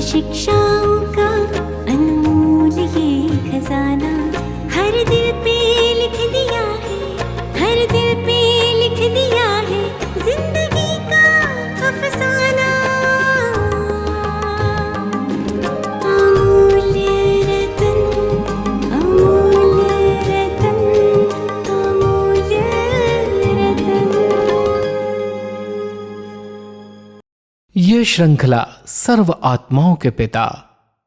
शिक्षाओं का अनमोल ये खजाना हर दिल पे लिख दिया है, हर दिल पे लिख दिया है जिंदगी का अफसाना। अमूल्य रतन, अमूल्य रतन, अमूल्य रतन। ये श्रृंखला सर्व आत्माओं के पिता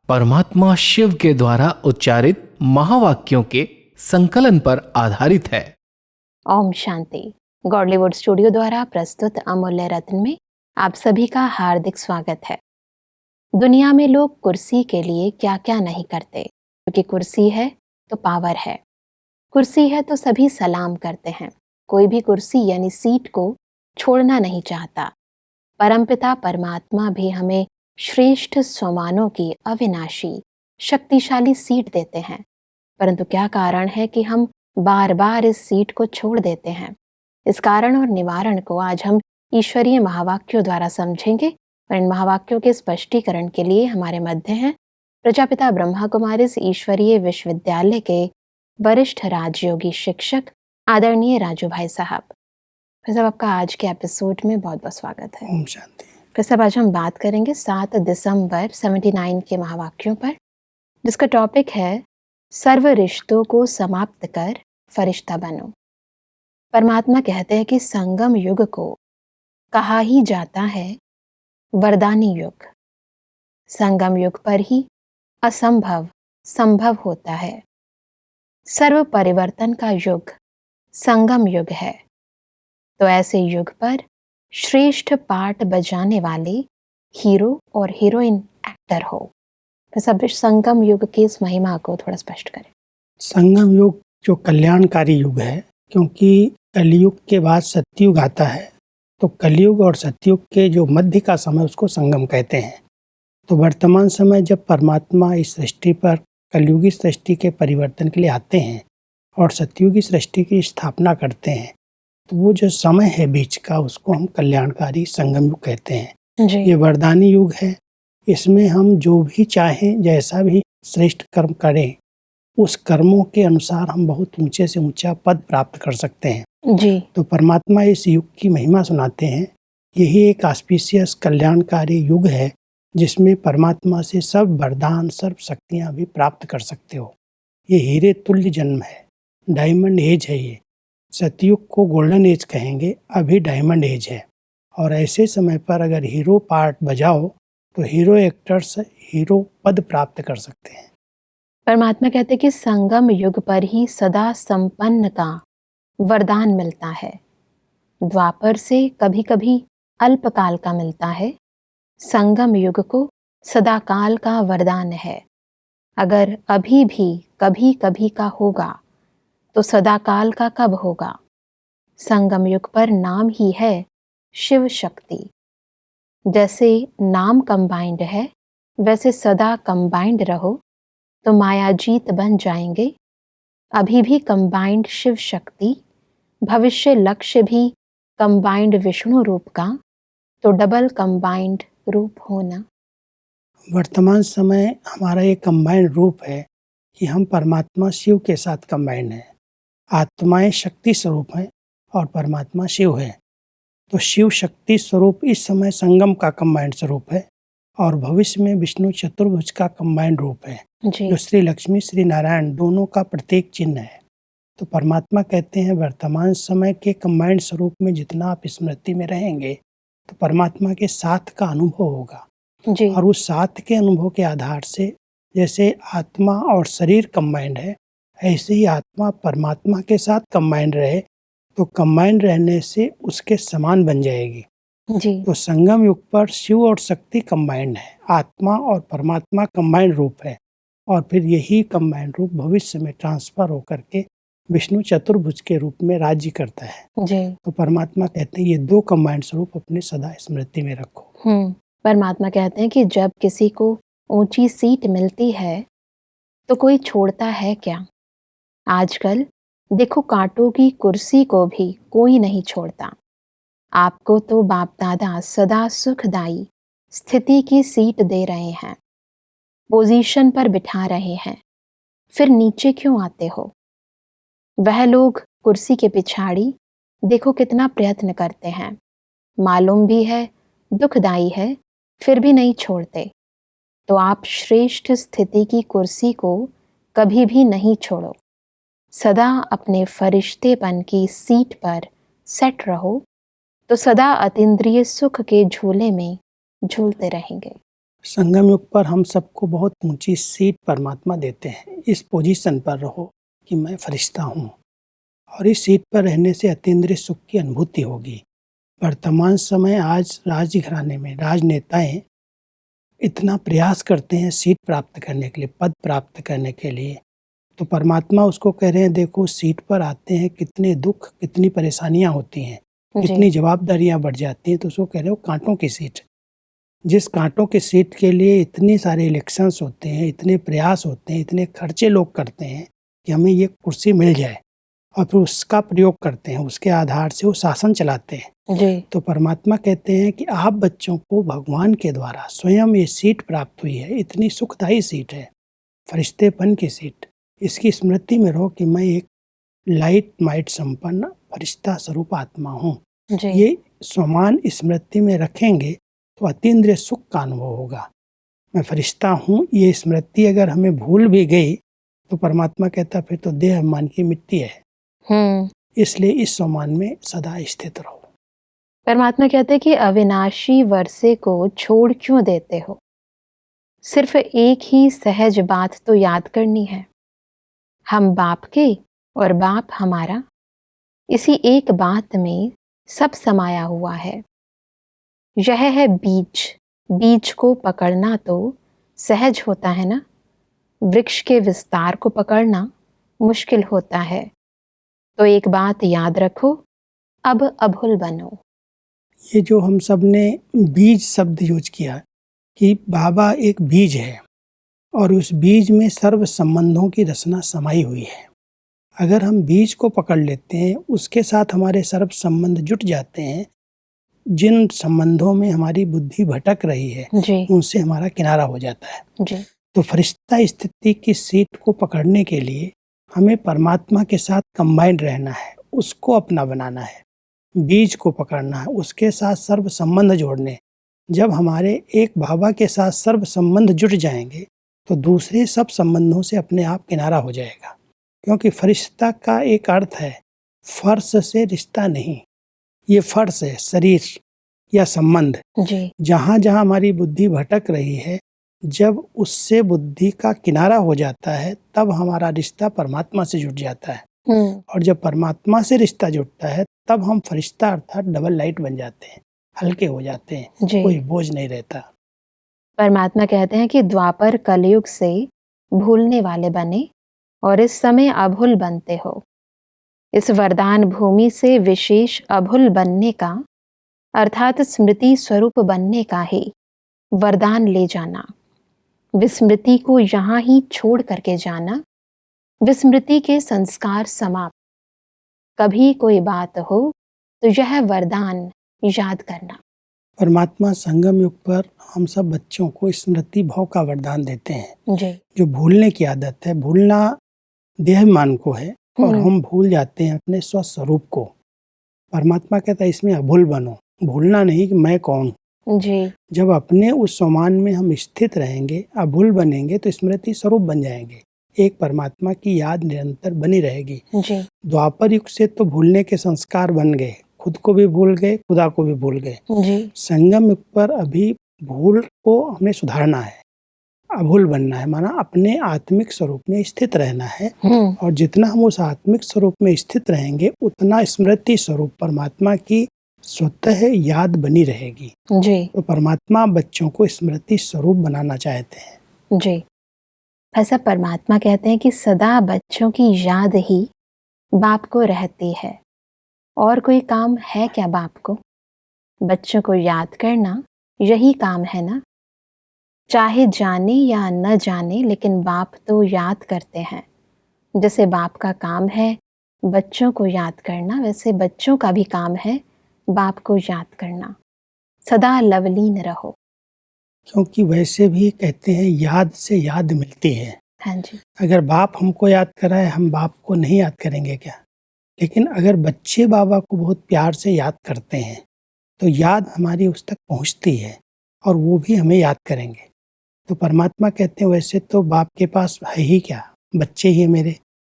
परमात्मा शिव के द्वारा उच्चारित महावाक्यों के संकलन पर आधारित है। ओम शांति। गॉडलीवुड स्टूडियो द्वारा प्रस्तुत अमूल्य रत्न में आप सभी का हार्दिक स्वागत है। दुनिया में लोग कुर्सी के लिए क्या क्या नहीं करते, क्योंकि कुर्सी है तो पावर है, कुर्सी है तो सभी सलाम करते हैं। कोई भी कुर्सी यानी सीट को छोड़ना नहीं चाहता। परमपिता परमात्मा भी हमें श्रेष्ठ स्वमानों की अविनाशी शक्तिशाली सीट देते हैं, परंतु क्या कारण है कि हम बार बार इस सीट को छोड़ देते हैं। इस कारण और निवारण को आज हम ईश्वरीय महावाक्यों द्वारा समझेंगे और इन महावाक्यों के स्पष्टीकरण के लिए हमारे मध्य हैं प्रजापिता ब्रह्मा कुमारीज ईश्वरीय विश्वविद्यालय के वरिष्ठ राजयोगी शिक्षक आदरणीय राजू भाई साहब। फिर साहब आपका आज के एपिसोड में बहुत बहुत स्वागत है। ओम शांति। फिर साहब आज हम बात करेंगे 7 दिसंबर 79 के महावाक्यों पर, जिसका टॉपिक है सर्व रिश्तों को समाप्त कर फरिश्ता बनो। परमात्मा कहते हैं कि संगम युग को कहा ही जाता है वरदानी युग। संगम युग पर ही असंभव संभव होता है। सर्व परिवर्तन का युग संगम युग है। तो ऐसे युग पर श्रेष्ठ पाठ बजाने वाले हीरो और हीरोइन एक्टर हो। तो सब संगम युग की इस महिमा को थोड़ा स्पष्ट करें। संगम युग जो कल्याणकारी युग है, क्योंकि कलयुग के बाद सतयुग आता है, तो कलयुग और सतयुग के जो मध्य का समय उसको संगम कहते हैं। तो वर्तमान समय जब परमात्मा इस सृष्टि पर कलयुगी सृष्टि के परिवर्तन के लिए आते हैं और सतयुगी सृष्टि की स्थापना करते हैं, तो वो जो समय है बीच का, उसको हम कल्याणकारी संगम युग कहते हैं। ये वरदानी युग है। इसमें हम जो भी चाहें, जैसा भी श्रेष्ठ कर्म करें, उस कर्मों के अनुसार हम बहुत ऊंचे से ऊंचा पद प्राप्त कर सकते हैं जी। तो परमात्मा इस युग की महिमा सुनाते हैं। यही एक ऑस्पिशियस कल्याणकारी युग है, जिसमें परमात्मा से सब वरदान सर्व शक्तियाँ भी प्राप्त कर सकते हो। ये हीरे तुल्य जन्म है, डायमंड एज है। ये सतयुग को गोल्डन एज कहेंगे, अभी डायमंड एज है। और ऐसे समय पर अगर हीरो पार्ट बजाओ तो हीरो एक्टर्स हीरो पद प्राप्त कर सकते हैं। परमात्मा कहते हैं कि संगम युग पर ही सदा संपन्न का वरदान मिलता है। द्वापर से कभी कभी अल्पकाल का मिलता है, संगम युग को सदाकाल का वरदान है। अगर अभी भी कभी कभी का होगा तो सदाकाल का कब होगा। संगम युग पर नाम ही है शिव शक्ति। जैसे नाम कंबाइंड है, वैसे सदा कंबाइंड रहो तो मायाजीत बन जाएंगे। अभी भी कंबाइंड शिव शक्ति, भविष्य लक्ष्य भी कंबाइंड विष्णु रूप का, तो डबल कंबाइंड रूप होना। वर्तमान समय हमारा ये कंबाइंड रूप है कि हम परमात्मा शिव के साथ कंबाइंड हैं। आत्माएं शक्ति स्वरूप हैं और परमात्मा शिव है। तो शिव शक्ति स्वरूप इस समय संगम का कंबाइंड स्वरूप है और भविष्य में विष्णु चतुर्भुज का कंबाइंड रूप है, जो श्री लक्ष्मी श्री नारायण दोनों का प्रत्येक चिन्ह है। तो परमात्मा कहते हैं वर्तमान समय के कंबाइंड स्वरूप में जितना आप स्मृति में रहेंगे तो परमात्मा के साथ का अनुभव होगा जी। और उस साथ के अनुभव के आधार से जैसे आत्मा और शरीर कंबाइंड है, ऐसे ही आत्मा परमात्मा के साथ कंबाइंड रहे तो कंबाइंड रहने से उसके समान बन जाएगी जी। तो संगम युग पर शिव और शक्ति कंबाइंड है, आत्मा और परमात्मा कंबाइंड रूप है। और फिर यही कंबाइंड रूप भविष्य में ट्रांसफर होकर के विष्णु चतुर्भुज के रूप में राज्य करता है जी। तो परमात्मा कहते हैं ये दो कंबाइंड स्वरूप अपने सदा स्मृति में रखो। परमात्मा कहते हैं कि जब किसी को ऊंची सीट मिलती है तो कोई छोड़ता है क्या। आजकल देखो, कांटों की कुर्सी को भी कोई नहीं छोड़ता। आपको तो बाप दादा सदा सुखदाई स्थिति की सीट दे रहे हैं, पोजीशन पर बिठा रहे हैं, फिर नीचे क्यों आते हो? वह लोग कुर्सी के पिछाड़ी देखो कितना प्रयत्न करते हैं, मालूम भी है दुखदाई है, फिर भी नहीं छोड़ते। तो आप श्रेष्ठ स्थिति की कुर्सी को कभी भी नहीं छोड़ो, सदा अपने फरिश्तेपन की सीट पर सेट रहो, तो सदा अतीन्द्रिय सुख के झूले में झूलते रहेंगे। संगम युग पर हम सबको बहुत ऊंची सीट परमात्मा देते हैं। इस पोजीशन पर रहो कि मैं फरिश्ता हूँ, और इस सीट पर रहने से अतीन्द्रिय सुख की अनुभूति होगी। वर्तमान समय आज राजघराने में राजनेताएं इतना प्रयास करते हैं सीट प्राप्त करने के लिए, पद प्राप्त करने के लिए, तो परमात्मा उसको कह रहे हैं देखो सीट पर आते हैं कितने दुख, कितनी परेशानियां होती हैं, कितनी जवाबदारियां बढ़ जाती हैं। तो उसको कह रहे हो कांटों की सीट। जिस कांटों की सीट के लिए इतने सारे इलेक्शंस होते हैं, इतने प्रयास होते हैं, इतने खर्चे लोग करते हैं कि हमें ये कुर्सी मिल जाए, और फिर उसका प्रयोग करते हैं, उसके आधार से वो शासन चलाते हैं जी। तो परमात्मा कहते हैं कि आप बच्चों को भगवान के द्वारा स्वयं ये सीट प्राप्त हुई है, इतनी सुखदायी सीट है, फरिश्तेपन की सीट। इसकी स्मृति में रहो कि मैं एक लाइट माइट संपन्न फरिश्ता स्वरूप आत्मा हूँ। ये समान स्मृति में रखेंगे तो अतीन्द्रिय सुख का अनुभव होगा। मैं फरिश्ता हूँ, ये स्मृति अगर हमें भूल भी गई तो परमात्मा कहता फिर तो देह मान की मिट्टी है। इसलिए इस सम्मान में सदा स्थित रहो। परमात्मा कहते हैं कि अविनाशी वर्षे को छोड़ क्यों देते हो? सिर्फ एक ही सहज बात तो याद करनी है, हम बाप के और बाप हमारा। इसी एक बात में सब समाया हुआ है। यह है बीज। बीज को पकड़ना तो सहज होता है ना, वृक्ष के विस्तार को पकड़ना मुश्किल होता है। तो एक बात याद रखो, अब अभुल बनो। ये जो हम सब ने बीज शब्द यूज किया कि बाबा एक बीज है और उस बीज में सर्व संबंधों की रचना समाई हुई है। अगर हम बीज को पकड़ लेते हैं, उसके साथ हमारे सर्व संबंध जुट जाते हैं, जिन संबंधों में हमारी बुद्धि भटक रही है उनसे हमारा किनारा हो जाता है जी। तो फरिश्ता स्थिति की सीट को पकड़ने के लिए हमें परमात्मा के साथ कंबाइंड रहना है, उसको अपना बनाना है, बीज को पकड़ना है, उसके साथ सर्व संबंध जोड़ने। जब हमारे एक बाबा के साथ सर्व संबंध जुट जाएंगे तो दूसरे सब संबंधों से अपने आप किनारा हो जाएगा। क्योंकि फरिश्ता का एक अर्थ है फर्श से रिश्ता नहीं, ये फर्श है शरीर या संबंध। जहाँ जहाँ हमारी बुद्धि भटक रही है, जब उससे बुद्धि का किनारा हो जाता है तब हमारा रिश्ता परमात्मा से जुट जाता है। और जब परमात्मा से रिश्ता जुटता है तब हम फरिश्ता अर्थात डबल लाइट बन जाते हैं, हल्के हो जाते हैं, कोई बोझ नहीं रहता। परमात्मा कहते हैं कि द्वापर कलयुग से भूलने वाले बने और इस समय अभुल बनते हो। इस वरदान भूमि से विशेष अभुल बनने का अर्थात स्मृति स्वरूप बनने का ही वरदान ले जाना। विस्मृति को यहाँ ही छोड़ करके जाना। विस्मृति के संस्कार समाप्त। कभी कोई बात हो तो यह वरदान याद करना। परमात्मा संगम युग पर हम सब बच्चों को स्मृति भाव का वरदान देते हैं। जो भूलने की आदत है, भूलना देहमान को है और हम भूल जाते हैं अपने स्वस्वरूप को। परमात्मा कहता है इसमें अभूल बनो, भूलना नहीं कि मैं कौन। जब अपने उस समान में हम स्थित रहेंगे, अभूल बनेंगे तो स्मृति स्वरूप बन जाएंगे, एक परमात्मा की याद निरंतर बनी रहेगी। द्वापर युग से तो भूलने के संस्कार बन गए, खुद को भी भूल गए, खुदा को भी भूल गए। संगम युग पर अभी भूल को हमें सुधारना है, अभूल बनना है, माना अपने आत्मिक स्वरूप में स्थित रहना है। और जितना हम उस आत्मिक स्वरूप में स्थित रहेंगे उतना स्मृति स्वरूप परमात्मा की स्वतः याद बनी रहेगी। तो परमात्मा बच्चों को स्मृति स्वरूप बनाना चाहते हैं। जी। ऐसा परमात्मा कहते हैं कि सदा बच्चों की याद ही बाप को रहती है। और कोई काम है क्या बाप को? बच्चों को याद करना यही काम है ना। चाहे जाने या न जाने, लेकिन बाप तो याद करते हैं। जैसे बाप का काम है बच्चों को याद करना, वैसे बच्चों का भी काम है बाप को याद करना। सदा लवलीन रहो। क्योंकि वैसे भी कहते हैं याद से याद मिलती है। हाँ जी। अगर बाप हमको याद कराए, हम बाप को नहीं याद करेंगे क्या? लेकिन अगर बच्चे बाबा को बहुत प्यार से याद करते हैं तो याद हमारी उस तक पहुंचती है और वो भी हमें याद करेंगे। तो परमात्मा कहते हैं वैसे तो बाप के पास है ही क्या, बच्चे ही है मेरे,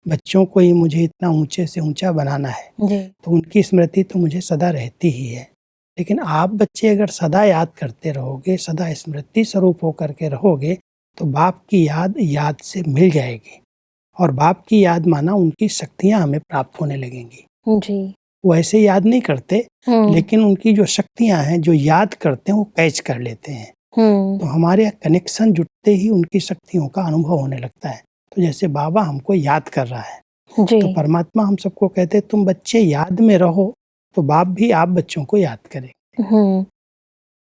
बच्चों को ही मुझे इतना ऊंचे से ऊंचा बनाना है, जी। तो उनकी स्मृति तो मुझे सदा रहती ही है। लेकिन आप बच्चे अगर सदा याद करते रहोगे, सदा स्मृति स्वरूप होकर के रहोगे, तो बाप की याद याद से मिल जाएगी और बाप की याद माना उनकी शक्तियां हमें प्राप्त होने लगेंगी। जी। वो ऐसे याद नहीं करते, लेकिन उनकी जो शक्तियां हैं जो याद करते हैं वो कैच कर लेते हैं। तो हमारे कनेक्शन जुटते ही उनकी शक्तियों का अनुभव होने लगता है। तो जैसे बाबा हमको याद कर रहा है, जी। तो परमात्मा हम सबको कहते हैं तुम बच्चे याद में रहो, तो बाप भी आप बच्चों को याद करें।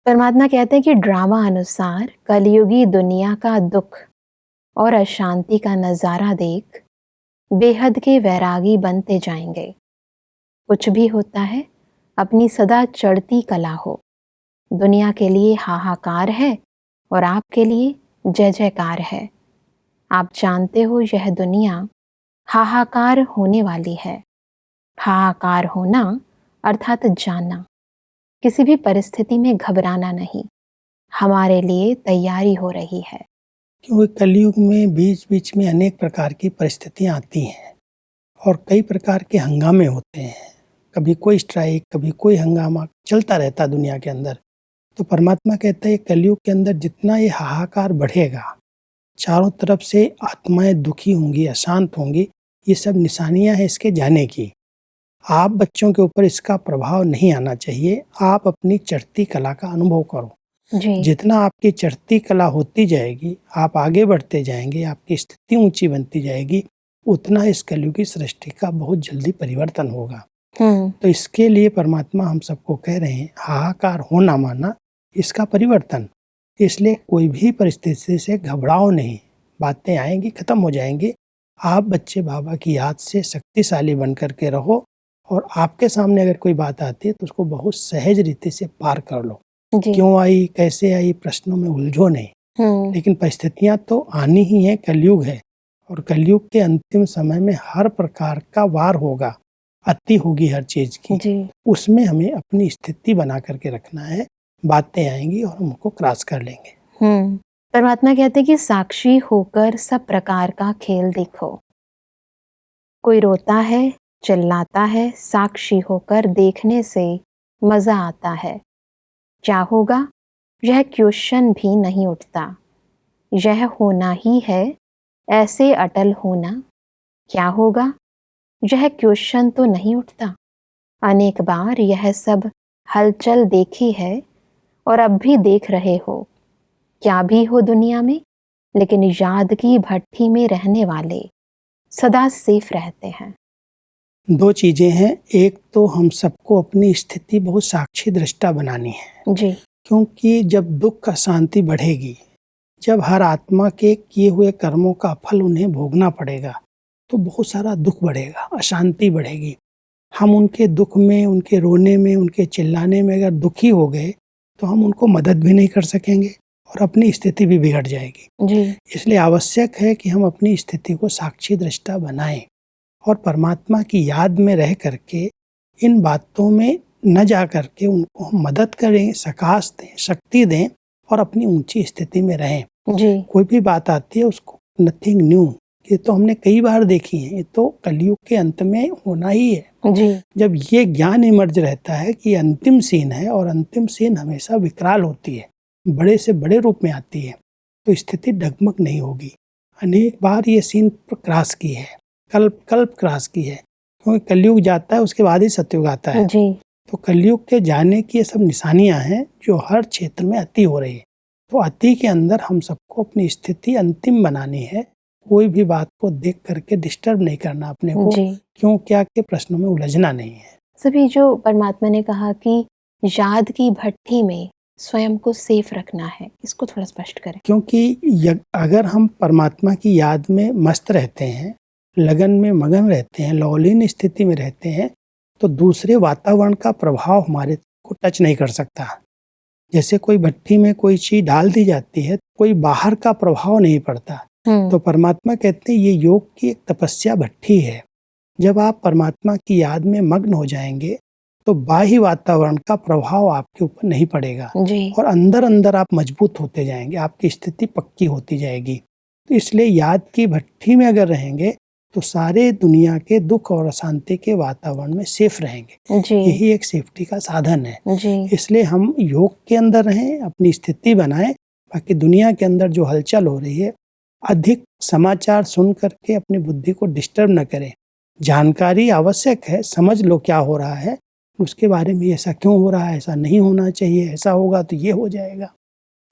परमात्मा कहते हैं कि ड्रामा अनुसार कलयुगी दुनिया का दुख और अशांति का नजारा देख बेहद के वैरागी बनते जाएंगे। कुछ भी होता है अपनी सदा चढ़ती कला हो। दुनिया के लिए हाहाकार है और आपके लिए जय जयकार है। आप जानते हो यह दुनिया हाहाकार होने वाली है। हाहाकार होना अर्थात जानना, किसी भी परिस्थिति में घबराना नहीं, हमारे लिए तैयारी हो रही है। क्योंकि कलयुग में बीच बीच में अनेक प्रकार की परिस्थितियां आती हैं और कई प्रकार के हंगामे होते हैं। कभी कोई स्ट्राइक, कभी कोई हंगामा चलता रहता दुनिया के अंदर। तो परमात्मा कहता है कलयुग के अंदर जितना ये हाहाकार बढ़ेगा, चारों तरफ से आत्माएं दुखी होंगी, अशांत होंगी, ये सब निशानियां हैं इसके जाने की। आप बच्चों के ऊपर इसका प्रभाव नहीं आना चाहिए। आप अपनी चढ़ती कला का अनुभव करो। जी। जितना आपकी चढ़ती कला होती जाएगी, आप आगे बढ़ते जाएंगे, आपकी स्थिति ऊंची बनती जाएगी, उतना इस कलयुगी सृष्टि का बहुत जल्दी परिवर्तन होगा। तो इसके लिए परमात्मा हम सबको कह रहे हैं हाहाकार होना माना इसका परिवर्तन। इसलिए कोई भी परिस्थिति से घबराओ नहीं, बातें आएंगी, खत्म हो जाएंगी। आप बच्चे बाबा की याद से शक्तिशाली बन करके रहो और आपके सामने अगर कोई बात आती है तो उसको बहुत सहज रीति से पार कर लो। क्यों आई, कैसे आई, प्रश्नों में उलझो नहीं। लेकिन परिस्थितियां तो आनी ही है, कलयुग है और कलयुग के अंतिम समय में हर प्रकार का वार होगा, अति होगी हर चीज की। उसमें हमें अपनी स्थिति बना करके रखना है। बातें आएंगी और हम उनको क्रॉस कर लेंगे। परमात्मा कहते हैं कि साक्षी होकर सब प्रकार का खेल देखो। कोई रोता है, चिल्लाता है, साक्षी होकर देखने से मजा आता है। क्या होगा यह क्वेश्चन भी नहीं उठता। यह होना ही है, ऐसे अटल होना। क्या होगा यह क्वेश्चन तो नहीं उठता। अनेक बार यह सब हलचल देखी है और अब भी देख रहे हो। क्या भी हो दुनिया में, लेकिन याद की भट्ठी में रहने वाले सदा सेफ रहते हैं। दो चीजें हैं, एक तो हम सबको अपनी स्थिति बहुत साक्षी दृष्टा बनानी है। जी। क्योंकि जब दुख अशांति बढ़ेगी, जब हर आत्मा के किए हुए कर्मों का फल उन्हें भोगना पड़ेगा, तो बहुत सारा दुख बढ़ेगा, अशांति बढ़ेगी। हम उनके दुख में, उनके रोने में, उनके चिल्लाने में अगर दुखी हो गए तो हम उनको मदद भी नहीं कर सकेंगे और अपनी स्थिति भी बिगड़ जाएगी। जी। इसलिए आवश्यक है कि हम अपनी स्थिति को साक्षी दृष्टा बनाएं और परमात्मा की याद में रह करके इन बातों में न जा करके उनको हम मदद करें, सकाश दें, शक्ति दें और अपनी ऊंची स्थिति में रहें। जी। कोई भी बात आती है उसको नथिंग न्यू, ये तो हमने कई बार देखी है, ये तो कलयुग के अंत में होना ही है। जी। जब ये ज्ञान इमर्ज रहता है कि अंतिम सीन है और अंतिम सीन हमेशा विकराल होती है, बड़े से बड़े रूप में आती है, तो स्थिति डगमग नहीं होगी। अनेक बार ये सीन क्रॉस की है, कल्प क्रॉस की है, क्योंकि कलयुग जाता है उसके बाद ही सतयुग आता है। जी। तो कलयुग के जाने की ये सब निशानियां हैं जो हर क्षेत्र में अति हो रही है। तो अति के अंदर हम सबको अपनी स्थिति अंतिम बनानी है। कोई भी बात को देख करके डिस्टर्ब नहीं करना अपने को, क्यों क्या के प्रश्नों में उलझना नहीं है। सभी जो परमात्मा ने कहा कि याद की भट्ठी में स्वयं को सेफ रखना है, इसको थोड़ा स्पष्ट करें। क्योंकि अगर हम परमात्मा की याद में मस्त रहते हैं, लगन में मगन रहते हैं, लौलीन स्थिति में रहते हैं, तो दूसरे वातावरण का प्रभाव हमारे को टच नहीं कर सकता। जैसे कोई भट्टी में कोई चीज डाल दी जाती है, कोई बाहर का प्रभाव नहीं पड़ता। तो परमात्मा कहते हैं ये योग की एक तपस्या भट्टी है। जब आप परमात्मा की याद में मग्न हो जाएंगे तो बाह्य वातावरण का प्रभाव आपके ऊपर नहीं पड़ेगा जी। और अंदर अंदर आप मजबूत होते जाएंगे, आपकी स्थिति पक्की होती जाएगी। तो इसलिए याद की भट्टी में अगर रहेंगे तो सारे दुनिया के दुख और अशांति के वातावरण में सेफ रहेंगे। जी। यही एक सेफ्टी का साधन है। जी। इसलिए हम योग के अंदर रहें, अपनी स्थिति बनाएं, बाकी दुनिया के अंदर जो हलचल हो रही है अधिक समाचार सुन करके अपनी बुद्धि को डिस्टर्ब न करें। जानकारी आवश्यक है, समझ लो क्या हो रहा है, उसके बारे में ऐसा क्यों हो रहा है, ऐसा नहीं होना चाहिए, ऐसा होगा तो ये हो जाएगा।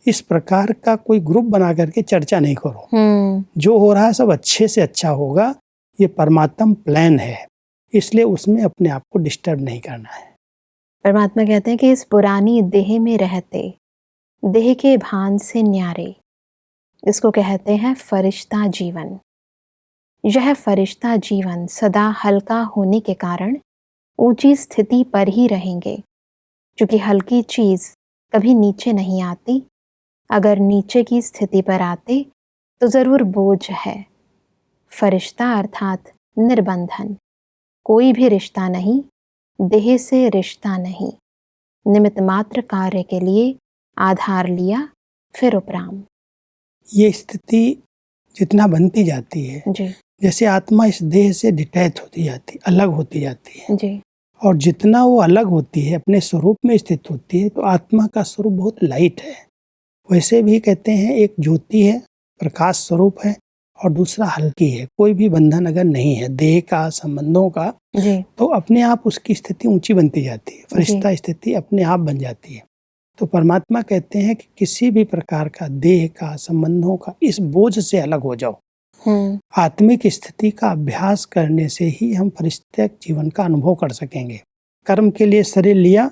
इस प्रकार का कोई ग्रुप बना करके चर्चा नहीं करो। जो हो रहा है सब अच्छे से अच्छा होगा, ये परमात्म प्लान है, इसलिए उसमें अपने आप को डिस्टर्ब नहीं करना है। परमात्मा कहते हैं कि इस पुरानी देह में रहते देह के भान से न्यारे, इसको कहते हैं फरिश्ता जीवन। यह फरिश्ता जीवन सदा हल्का होने के कारण ऊंची स्थिति पर ही रहेंगे, क्योंकि हल्की चीज कभी नीचे नहीं आती। अगर नीचे की स्थिति पर आते तो जरूर बोझ है। फरिश्ता अर्थात निर्बंधन, कोई भी रिश्ता नहीं, देह से रिश्ता नहीं, निमित्त मात्र कार्य के लिए आधार लिया फिर उपराम। ये स्थिति जितना बनती जाती है, जी। जैसे आत्मा इस देह से डिटैच होती जाती, अलग होती जाती है, जी। और जितना वो अलग होती है, अपने स्वरूप में स्थित होती है, तो आत्मा का स्वरूप बहुत लाइट है। वैसे भी कहते हैं एक ज्योति है, प्रकाश स्वरूप है, और दूसरा हल्की है। कोई भी बंधन अगर नहीं है देह का, संबंधों का, जी। तो अपने आप उसकी स्थिति ऊंची बनती जाती है, फरिश्ता स्थिति अपने आप बन जाती है। तो परमात्मा कहते हैं कि किसी भी प्रकार का देह का, संबंधों का इस बोझ से अलग हो जाओ। आत्मिक स्थिति का अभ्यास करने से ही हम फरिश्ते जीवन का अनुभव कर सकेंगे। कर्म के लिए शरीर लिया,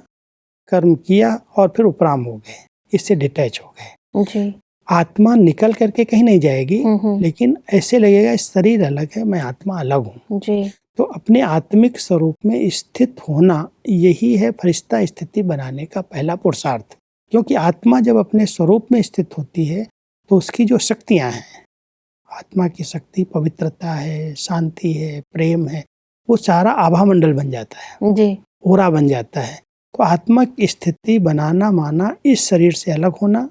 कर्म किया और फिर उपराम हो गए, इससे डिटैच हो गए। जी। आत्मा निकल करके कहीं नहीं जाएगी, लेकिन ऐसे लगेगा इस शरीर अलग है, मैं आत्मा अलग हूँ। जी। तो अपने आत्मिक स्वरूप में स्थित होना, यही है फरिश्ता स्थिति बनाने का पहला पुरुषार्थ। क्योंकि आत्मा जब अपने स्वरूप में स्थित होती है तो उसकी जो शक्तियाँ हैं, आत्मा की शक्ति पवित्रता है, शांति है, प्रेम है, वो सारा आभा मंडल बन जाता है, जी। ओरा बन जाता है। तो आत्मिक स्थिति बनाना माना इस शरीर से अलग होना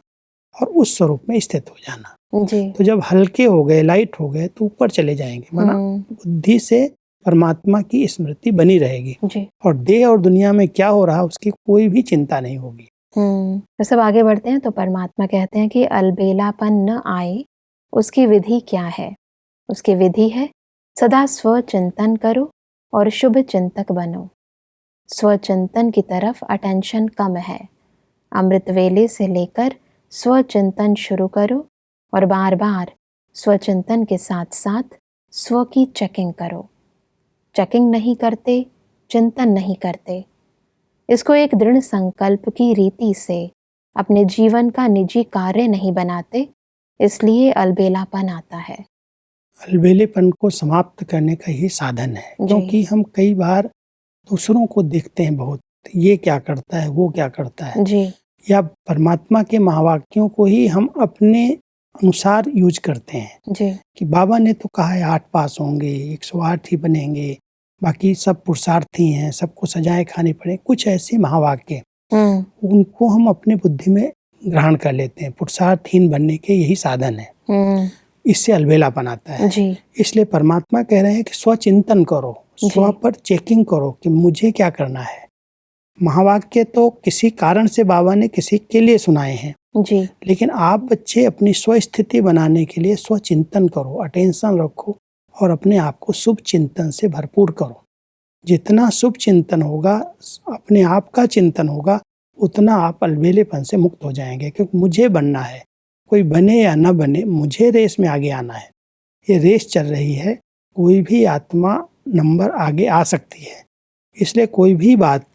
और उस स्वरूप में स्थित हो जाना। जी। तो जब हल्के हो गए, लाइट हो गए, तो ऊपर चले जाएंगे, माना बुद्धि से परमात्मा की स्मृति बनी रहेगी। जी। और देह और दुनिया में क्या हो रहा है उसकी कोई भी चिंता नहीं होगी। तो सब आगे बढ़ते हैं तो परमात्मा कहते हैं कि अलबेलापन न आए उसकी विधि क्या है। उसकी विधि है सदा स्वचिंतन करो और शुभ चिंतक बनो। स्वचिंतन की तरफ अटेंशन कम है। अमृत वेले से लेकर स्वचिंतन शुरू करो और बार बार स्वचिंतन के साथ साथ स्व की चेकिंग करो। चेकिंग नहीं करते, चिंतन नहीं करते, इसको एक दृढ़ संकल्प की रीति से अपने जीवन का निजी कार्य नहीं बनाते, इसलिए अलबेलापन आता है। अलबेलेपन को समाप्त करने का ही साधन है। क्योंकि हम कई बार दूसरों को देखते हैं बहुत, ये क्या करता है, वो क्या करता है, जी। या परमात्मा के महावाक्यों को ही हम अपने अनुसार यूज करते हैं। जी। कि बाबा ने तो कहा है 8 पास होंगे, 108 ही बनेंगे, बाकी सब पुरुषार्थी हैं, सबको सजाएं खानी पड़े, कुछ ऐसे महावाक्य उनको हम अपने बुद्धि में ग्रहण कर लेते हैं। पुरुषार्थहीन बनने के यही साधन है। इससे अलबेलापन आता है। जी। इसलिए परमात्मा कह रहे हैं कि स्वचिंतन करो, स्व पर चेकिंग करो कि मुझे क्या करना है। महावाक्य तो किसी कारण से बाबा ने किसी के लिए सुनाए हैं। जी। लेकिन आप बच्चे अपनी स्वस्थिति बनाने के लिए स्वचिंतन करो, अटेंशन रखो और अपने आप को शुभ चिंतन से भरपूर करो। जितना शुभ चिंतन होगा, अपने आप का चिंतन होगा, उतना आप अलबेलेपन से मुक्त हो जाएंगे। क्योंकि मुझे बनना है, कोई बने या न बने, मुझे रेस में आगे आना है। ये रेस चल रही है, कोई भी आत्मा नंबर आगे आ सकती है। इसलिए कोई भी बात,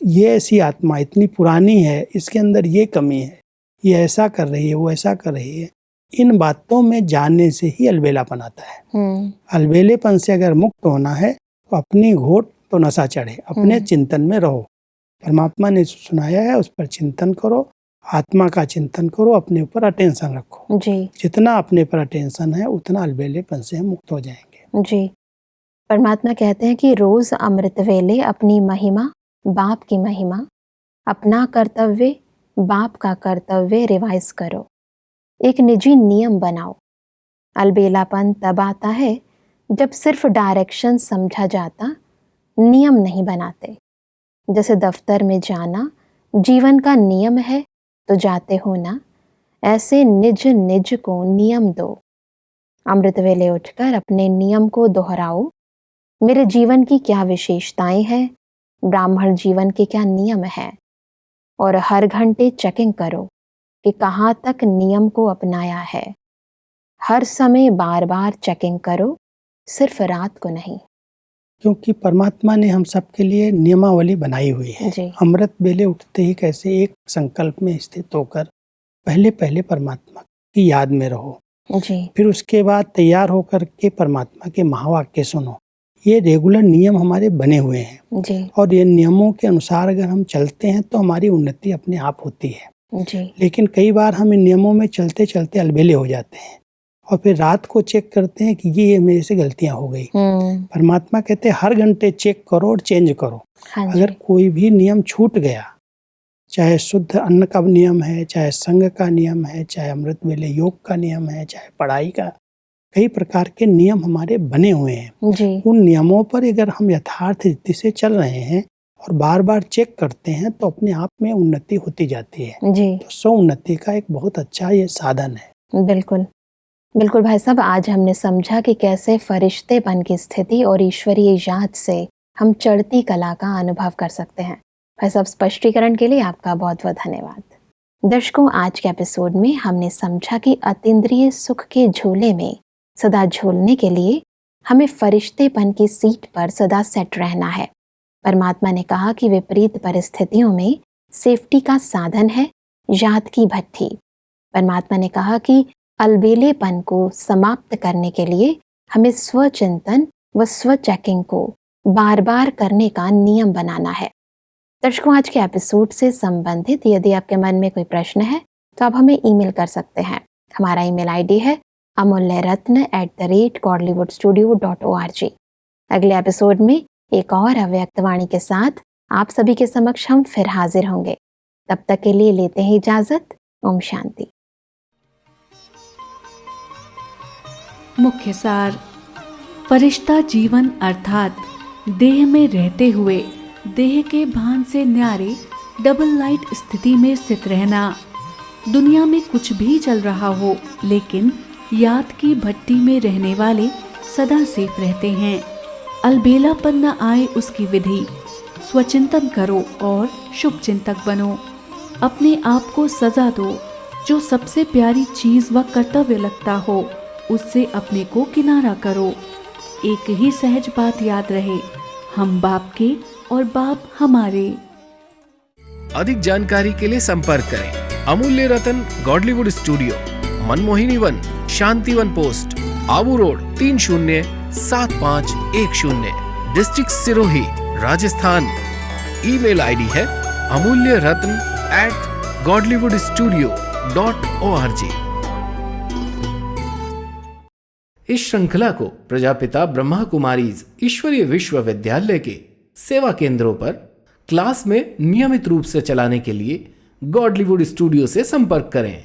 ये ऐसी आत्मा इतनी पुरानी है, इसके अंदर ये कमी है, ये ऐसा कर रही है, वो ऐसा कर रही है, इन बातों में जानने से ही अलबेलापन आता है। अलबेलेपन से अगर मुक्त होना है तो अपनी घोट तो नशा चढ़े, अपने चिंतन में रहो। परमात्मा ने सुनाया है, उस पर चिंतन करो आत्मा का चिंतन करो, अपने ऊपर अटेंशन रखो। जी जितना अपने पर अटेंशन है उतना अलबेलेपन से हम मुक्त हो जाएंगे। जी। परमात्मा कहते हैं कि रोज अमृत वेले अपनी महिमा बाप की महिमा, अपना कर्तव्य बाप का कर्तव्य रिवाइज करो, एक निजी नियम बनाओ। अलबेलापन तब आता है जब सिर्फ डायरेक्शन समझा जाता, नियम नहीं बनाते। जैसे दफ्तर में जाना जीवन का नियम है तो जाते हो ना, ऐसे निज निज को नियम दो। अमृत वेले उठकर अपने नियम को दोहराओ। मेरे जीवन की क्या विशेषताएं हैं, ब्राह्मण जीवन के क्या नियम हैं, और हर घंटे चेकिंग करो कि कहाँ तक नियम को अपनाया है। हर समय बार बार चेकिंग करो, सिर्फ रात को नहीं। क्योंकि परमात्मा ने हम सबके लिए नियमावली बनाई हुई है। जी अमृत बेले उठते ही कैसे एक संकल्प में स्थित होकर पहले पहले परमात्मा की याद में रहो, जी फिर उसके बाद तैयार होकर के परमात्मा के महावाक्य सुनो। ये रेगुलर नियम हमारे बने हुए हैं जी और ये नियमों के अनुसार अगर हम चलते हैं तो हमारी उन्नति अपने आप होती है। जी लेकिन कई बार हम इन नियमों में चलते चलते अलबेले हो जाते हैं और फिर रात को चेक करते हैं कि ये मेरे से गलतियां हो गई। परमात्मा कहते हैं हर घंटे चेक करो और चेंज करो। हाँ अगर जी कोई भी नियम छूट गया, चाहे शुद्ध अन्न का नियम है, चाहे संग का नियम है, चाहे अमृत वेले योग का नियम है, चाहे पढ़ाई का, कई प्रकार के नियम हमारे बने हुए हैं। जी उन नियमों पर अगर हम यथार्थ रीति से चल रहे हैं और बार बार चेक करते हैं तो अपने आप में उन्नति होती जाती है। जी तो स्व उन्नति का एक बहुत अच्छा ये साधन है। बिल्कुल बिल्कुल भाई साहब, आज हमने समझा कि कैसे फरिश्तेपन की स्थिति और ईश्वरीय याद से हम चढ़ती कला का अनुभव कर सकते हैं। भाई साहब, स्पष्टीकरण के लिए आपका बहुत बहुत धन्यवाद। दर्शकों, आज के एपिसोड में हमने समझा कि अतीन्द्रिय सुख के झूले में सदा झूलने के लिए हमें फरिश्तेपन की सीट पर सदा सेट रहना है। परमात्मा ने कहा कि विपरीत परिस्थितियों में सेफ्टी का साधन है याद की भट्ठी। परमात्मा ने कहा कि अलबेलेपन को समाप्त करने के लिए हमें स्वचिंतन व स्व चेकिंग को बार बार करने का नियम बनाना है। दर्शकों, आज के एपिसोड से संबंधित यदि आपके मन में कोई प्रश्न है तो आप हमें ईमेल कर सकते हैं। हमारा ईमेल आईडी है amulyaratna@godlywoodstudio.org। अगले एपिसोड में एक और अव्यक्त वाणी के साथ आप सभी के समक्ष हम फिर हाजिर होंगे। तब तक के लिए लेते हैं इजाजत। ओम शांति। मुख्य सार: फरिश्ता जीवन अर्थात देह में रहते हुए देह के भान से न्यारे डबल लाइट स्थिति में स्थित रहना। दुनिया में कुछ भी चल रहा हो लेकिन याद की भट्टी में रहने वाले सदा सेफ रहते हैं। अलबेलापन न आए उसकी विधि। स्वचिंतन करो और शुभ चिंतक बनो। अपने आप को सजा दो। जो सबसे प्यारी चीज व कर्तव्य लगता हो उससे अपने को किनारा करो। एक ही सहज बात याद रहे, हम बाप के और बाप हमारे। अधिक जानकारी के लिए संपर्क करें Amulya Ratan Godlywood Studio, Manmohini Van, Shantivan post, Abu Road 307510, district Sirohi, Rajasthan. Email ID है amulyaratn@godlywoodstudio.org। इस श्रृंखला को प्रजापिता ब्रह्मा कुमारीज ईश्वरीय विश्वविद्यालय के सेवा केंद्रों पर क्लास में नियमित रूप से चलाने के लिए गॉडलीवुड स्टूडियो से संपर्क करें।